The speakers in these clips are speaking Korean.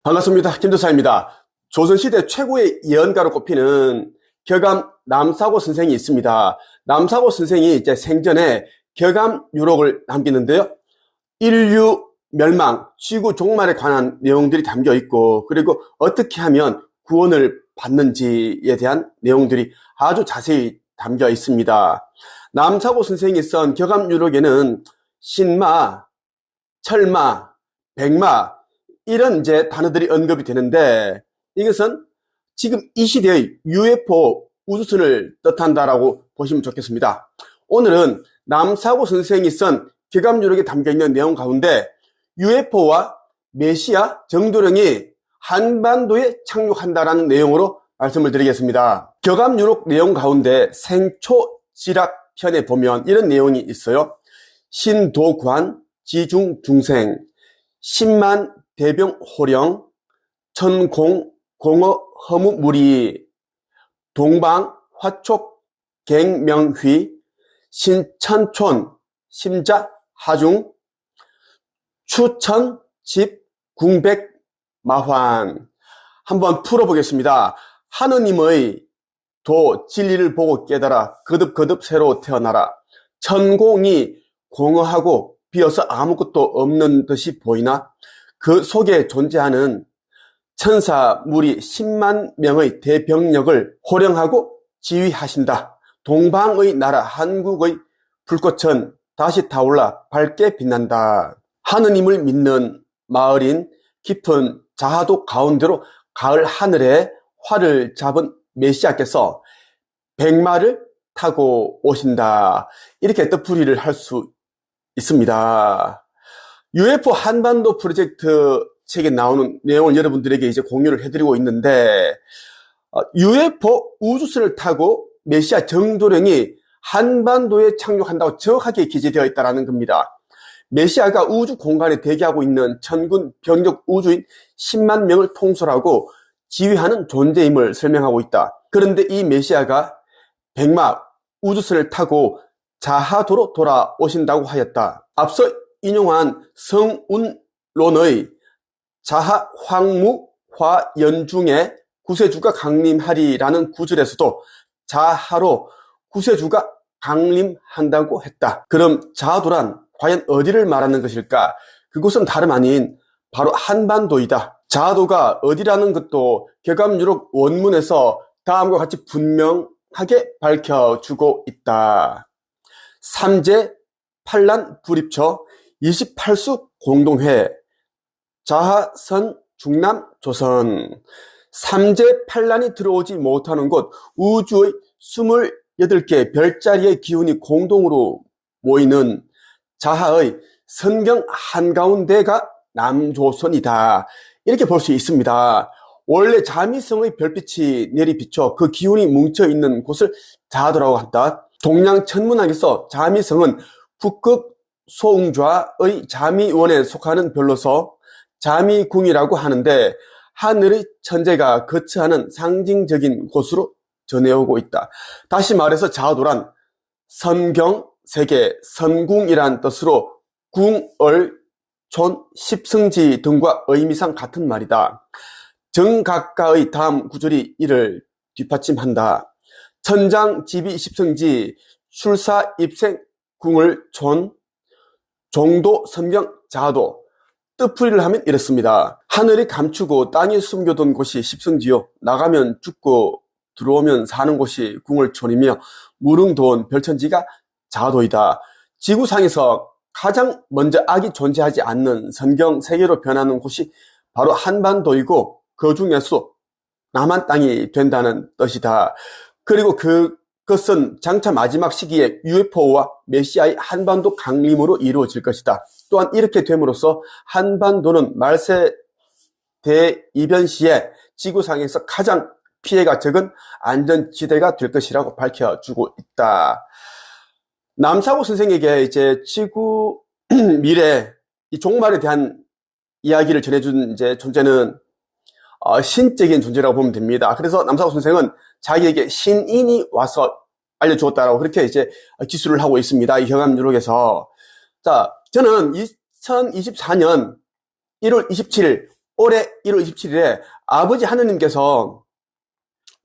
반갑습니다. 김도사입니다. 조선시대 최고의 예언가로 꼽히는 격암 남사고 선생이 있습니다. 남사고 선생이 이제 생전에 격암 유록을 남기는데요. 인류 멸망, 지구 종말에 관한 내용들이 담겨 있고, 그리고 어떻게 하면 구원을 받는지에 대한 내용들이 아주 자세히 담겨 있습니다. 남사고 선생이 쓴 격암 유록에는 신마, 철마, 백마, 이런 이제 단어들이 언급이 되는데, 이것은 지금 이 시대의 UFO 우주선을 뜻한다라고 보시면 좋겠습니다. 오늘은 남사고 선생이 쓴 격암유록에 담겨있는 내용 가운데 UFO와 메시아 정도령이 한반도에 착륙한다라는 내용으로 말씀을 드리겠습니다. 격암유록 내용 가운데 생초지락편에 보면 이런 내용이 있어요. 신도관 지중중생 10만 대병호령 천공 공어 허무무리 동방 화촉 갱명휘 신천촌 심자 하중 추천 집 궁백 마환. 한번 풀어보겠습니다. 하느님의 도 진리를 보고 깨달아 거듭거듭 새로 태어나라. 천공이 공허하고 비어서 아무것도 없는 듯이 보이나 그 속에 존재하는 천사 무리 10만 명의 대병력을 호령하고 지휘하신다. 동방의 나라 한국의 불꽃은 다시 타올라 밝게 빛난다. 하느님을 믿는 마을인 깊은 자하도 가운데로 가을 하늘에 활을 잡은 메시아께서 백마를 타고 오신다. 이렇게 뜻풀이를 할 수 있습니다. UFO 한반도 프로젝트 책에 나오는 내용을 여러분들에게 이제 공유를 해드리고 있는데, UFO 우주선을 타고 메시아 정도령이 한반도에 착륙한다고 정확하게 기재되어 있다는 겁니다. 메시아가 우주 공간에 대기하고 있는 천군 병력 우주인 10만 명을 통솔하고 지휘하는 존재임을 설명하고 있다. 그런데 이 메시아가 백마 우주선을 타고 자하도로 돌아오신다고 하였다. 앞서 인용한 성운론의 자하 황무 화연중에 구세주가 강림하리라는 구절에서도 자하로 구세주가 강림한다고 했다. 그럼 자하도란 과연 어디를 말하는 것일까? 그곳은 다름 아닌 바로 한반도이다. 자하도가 어디라는 것도 격암유록 원문에서 다음과 같이 분명하게 밝혀주고 있다. 삼재 팔란 불입처 28수 공동회 자하선 중남 조선. 삼재 팔란이 들어오지 못하는 곳 우주의 28개 별자리의 기운이 공동으로 모이는 자하의 선경 한가운데가 남조선이다. 이렇게 볼 수 있습니다. 원래 자미성의 별빛이 내리비쳐 그 기운이 뭉쳐있는 곳을 자하도라고 한다. 동양 천문학에서 자미성은 북극 소웅좌의 자미원에 속하는 별로서 자미궁이라고 하는데 하늘의 천재가 거처하는 상징적인 곳으로 전해오고 있다. 다시 말해서 자하도란 선경세계, 선궁이란 뜻으로 궁을 촌, 십성지 등과 의미상 같은 말이다. 정각가의 다음 구절이 이를 뒷받침한다. 천장, 지비, 십성지, 출사, 입생, 궁을 촌, 종도, 선경, 자하도. 뜻풀이를 하면 이렇습니다. 하늘이 감추고 땅이 숨겨둔 곳이 십성지요. 나가면 죽고 들어오면 사는 곳이 궁을촌이며 무릉도원 별천지가 자하도이다. 지구상에서 가장 먼저 악이 존재하지 않는 선경 세계로 변하는 곳이 바로 한반도이고 그 중에서 남한 땅이 된다는 뜻이다. 그리고 그것은 장차 마지막 시기에 UFO와 메시아의 한반도 강림으로 이루어질 것이다. 또한 이렇게 됨으로써 한반도는 말세 대이변 시에 지구상에서 가장 피해가 적은 안전지대가 될 것이라고 밝혀주고 있다. 남사고 선생에게 이제 지구 미래 이 종말에 대한 이야기를 전해준 이제 존재는 신적인 존재라고 보면 됩니다. 그래서 남사고 선생은 자기에게 신인이 와서 알려주었다라고 그렇게 이제 기술을 하고 있습니다. 이 격암유록에서. 자, 저는 2024년 1월 27일 올해 1월 27일에 아버지 하느님께서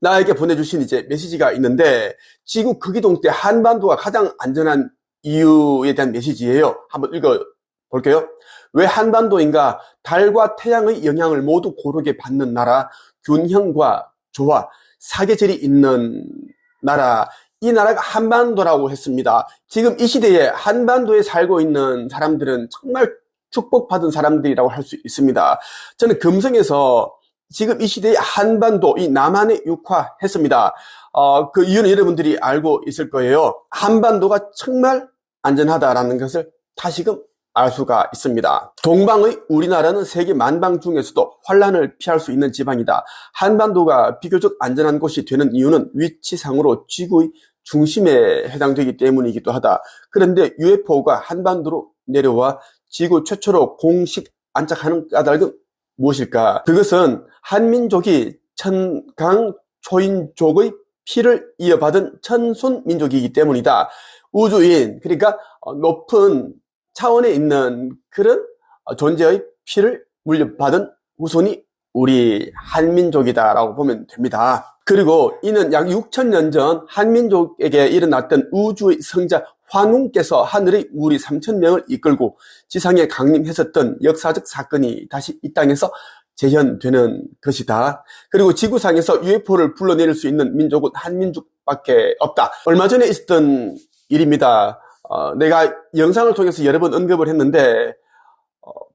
나에게 보내주신 이제 메시지가 있는데, 지구 극이동 때 한반도가 가장 안전한 이유에 대한 메시지예요. 한번 읽어볼게요. 왜 한반도인가? 달과 태양의 영향을 모두 고르게 받는 나라, 균형과 조화, 사계절이 있는 나라, 이 나라가 한반도라고 했습니다. 지금 이 시대에 한반도에 살고 있는 사람들은 정말 축복받은 사람들이라고 할 수 있습니다. 저는 금성에서 지금 이 시대의 한반도, 이 남한에 육화했습니다. 그 이유는 여러분들이 알고 있을 거예요. 한반도가 정말 안전하다라는 것을 다시금 알 수가 있습니다. 동방의 우리나라는 세계 만방 중에서도 환란을 피할 수 있는 지방이다. 한반도가 비교적 안전한 곳이 되는 이유는 위치상으로 지구의 중심에 해당되기 때문이기도 하다. 그런데 UFO가 한반도로 내려와 지구 최초로 공식 안착하는 까닭은 무엇일까? 그것은 한민족이 천강초인족의 피를 이어받은 천손민족이기 때문이다. 우주인, 그러니까 높은 차원에 있는 그런 존재의 피를 물려받은 후손이 우리 한민족이다라고 보면 됩니다. 그리고 이는 약 6,000년 전 한민족에게 일어났던 우주의 성자 환웅께서 하늘의 무리 3,000명을 이끌고 지상에 강림했었던 역사적 사건이 다시 이 땅에서 재현되는 것이다. 그리고 지구상에서 UFO를 불러내릴 수 있는 민족은 한민족밖에 없다. 얼마 전에 있었던 일입니다. 내가 영상을 통해서 여러 번 언급을 했는데,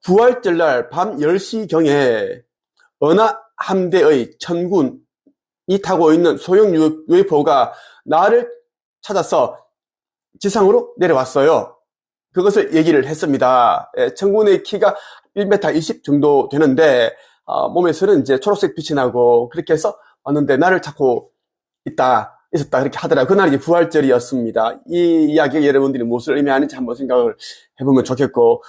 부활절날 밤 10시경에 어느 함대의 천군이 타고 있는 소형 UFO가 나를 찾아서 지상으로 내려왔어요. 그것을 얘기를 했습니다. 천군의 키가 1m 20 정도 되는데, 몸에서는 이제 초록색 빛이 나고, 그렇게 해서 왔는데, 나를 찾고 있었다, 그렇게 하더라. 그날 이제 부활절이었습니다. 이 이야기가 여러분들이 무엇을 의미하는지 한번 생각을 해보면 좋겠고,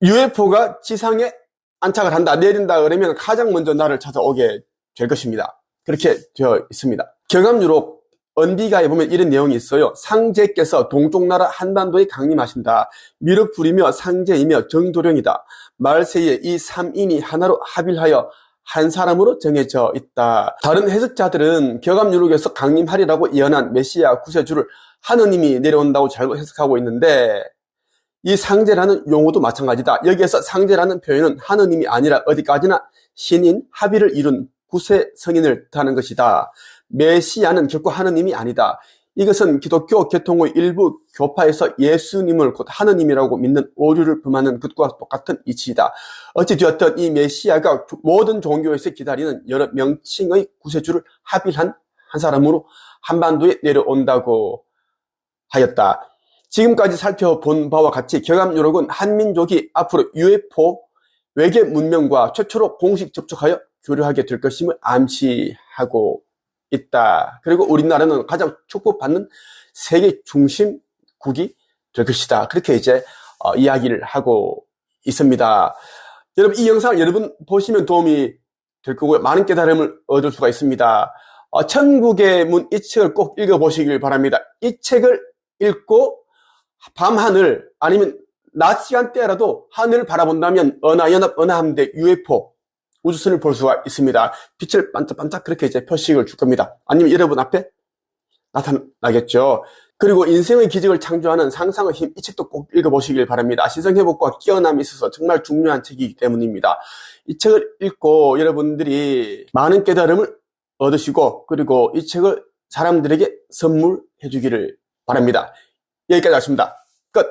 UFO가 지상에 안착을 한다, 내린다, 그러면 가장 먼저 나를 찾아오게 될 것입니다. 그렇게 되어 있습니다. 경암유록 언비가에 보면 이런 내용이 있어요. 상제께서 동쪽 나라 한반도에 강림하신다. 미륵불이며 상제이며 정도령이다. 말세에 이 3인이 하나로 합일하여 한 사람으로 정해져 있다. 다른 해석자들은 경암유록에서 강림하리라고 예언한 메시아 구세주를 하느님이 내려온다고 잘못 해석하고 있는데, 이 상제라는 용어도 마찬가지다. 여기에서 상제라는 표현은 하느님이 아니라 어디까지나 신인 합의를 이룬 구세 성인을 뜻하는 것이다. 메시아는 결코 하느님이 아니다. 이것은 기독교 계통의 일부 교파에서 예수님을 곧 하느님이라고 믿는 오류를 범하는 것과 똑같은 이치이다. 어찌되었든 이 메시아가 모든 종교에서 기다리는 여러 명칭의 구세주를 합일한 한 사람으로 한반도에 내려온다고 하였다. 지금까지 살펴본 바와 같이 경암유록은 한민족이 앞으로 UFO 외계 문명과 최초로 공식 접촉하여 교류하게 될 것임을 암시하고 있다. 그리고 우리나라는 가장 축복받는 세계 중심국이 될 것이다. 그렇게 이제 이야기를 하고 있습니다. 여러분, 이 영상을 여러분 보시면 도움이 될 거고요. 많은 깨달음을 얻을 수가 있습니다. 천국의 문, 이 책을 꼭 읽어보시길 바랍니다. 이 책을 읽고 밤하늘 아니면 낮 시간대라도 하늘을 바라본다면 은하연합 은하함대 UFO 우주선을 볼 수가 있습니다. 빛을 반짝반짝 그렇게 이제 표식을 줄 겁니다. 아니면 여러분 앞에 나타나겠죠. 그리고 인생의 기적을 창조하는 상상의 힘, 이 책도 꼭 읽어보시길 바랍니다. 신성회복과 깨어남이 있어서 정말 중요한 책이기 때문입니다. 이 책을 읽고 여러분들이 많은 깨달음을 얻으시고, 그리고 이 책을 사람들에게 선물해 주기를 바랍니다. 여기까지 하겠습니다. 끝!